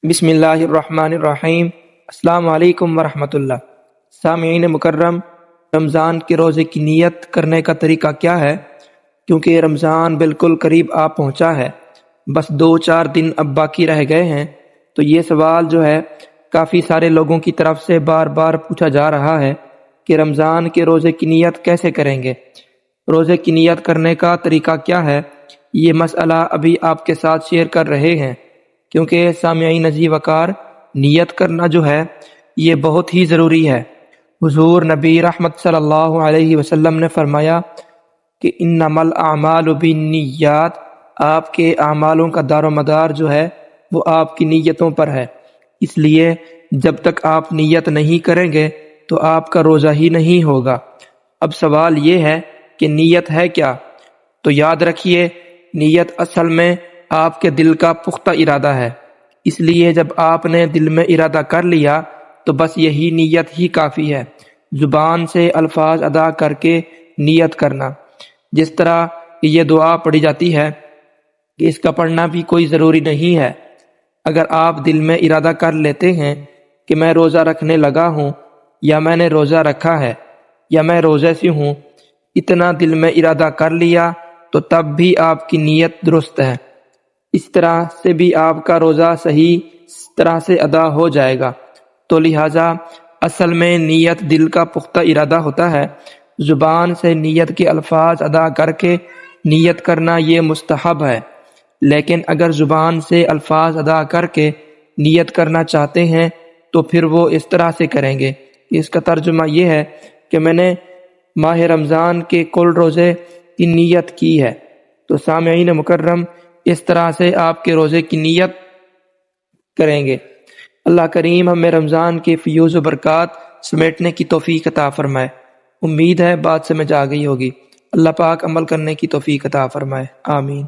بسم اللہ الرحمن الرحیم۔ السلام علیکم ورحمۃ اللہ۔ سامعین مکرم، رمضان کے روزے کی نیت کرنے کا طریقہ کیا ہے؟ کیونکہ رمضان بالکل قریب آ پہنچا ہے، بس 2-4 دن اب باقی رہ گئے ہیں، تو یہ سوال جو ہے کافی سارے لوگوں کی طرف سے بار بار پوچھا جا رہا ہے کہ رمضان کے روزے کی نیت کیسے کریں گے، روزے کی نیت کرنے کا طریقہ کیا ہے؟ یہ مسئلہ ابھی آپ کے ساتھ شیئر کر رہے ہیں، کیونکہ سامعین عزیز وقار، نیت کرنا جو ہے یہ بہت ہی ضروری ہے۔ حضور نبی رحمت صلی اللہ علیہ وسلم نے فرمایا کہ انما الاعمال بالنیات، آپ کے اعمالوں کا دار و مدار جو ہے وہ آپ کی نیتوں پر ہے، اس لیے جب تک آپ نیت نہیں کریں گے تو آپ کا روزہ ہی نہیں ہوگا۔ اب سوال یہ ہے کہ نیت ہے کیا؟ تو یاد رکھیے، نیت اصل میں آپ کے دل کا پختہ ارادہ ہے، اس لیے جب آپ نے دل میں ارادہ کر لیا تو بس یہی نیت ہی کافی ہے۔ زبان سے الفاظ ادا کر کے نیت کرنا، جس طرح یہ دعا پڑھی جاتی ہے کہ اس کا پڑھنا بھی کوئی ضروری نہیں ہے۔ اگر آپ دل میں ارادہ کر لیتے ہیں کہ میں روزہ رکھنے لگا ہوں، یا میں نے روزہ رکھا ہے، یا میں روزے سے ہوں، اتنا دل میں ارادہ کر لیا تو تب بھی آپ کی نیت درست ہے، اس طرح سے بھی آپ کا روزہ صحیح طرح سے ادا ہو جائے گا۔ تو لہٰذا اصل میں نیت دل کا پختہ ارادہ ہوتا ہے، زبان سے نیت کے الفاظ ادا کر کے نیت کرنا یہ مستحب ہے، لیکن اگر زبان سے الفاظ ادا کر کے نیت کرنا چاہتے ہیں تو پھر وہ اس طرح سے کریں گے۔ اس کا ترجمہ یہ ہے کہ میں نے ماہ رمضان کے کل روزے کی نیت کی ہے۔ تو سامعین مکرم، اس طرح سے آپ کے روزے کی نیت کریں گے۔ اللہ کریم ہمیں رمضان کے فیوز و برکات سمیٹنے کی توفیق عطا فرمائے۔ امید ہے بات سمجھ آ گئی ہوگی۔ اللہ پاک عمل کرنے کی توفیق عطا فرمائے، آمین۔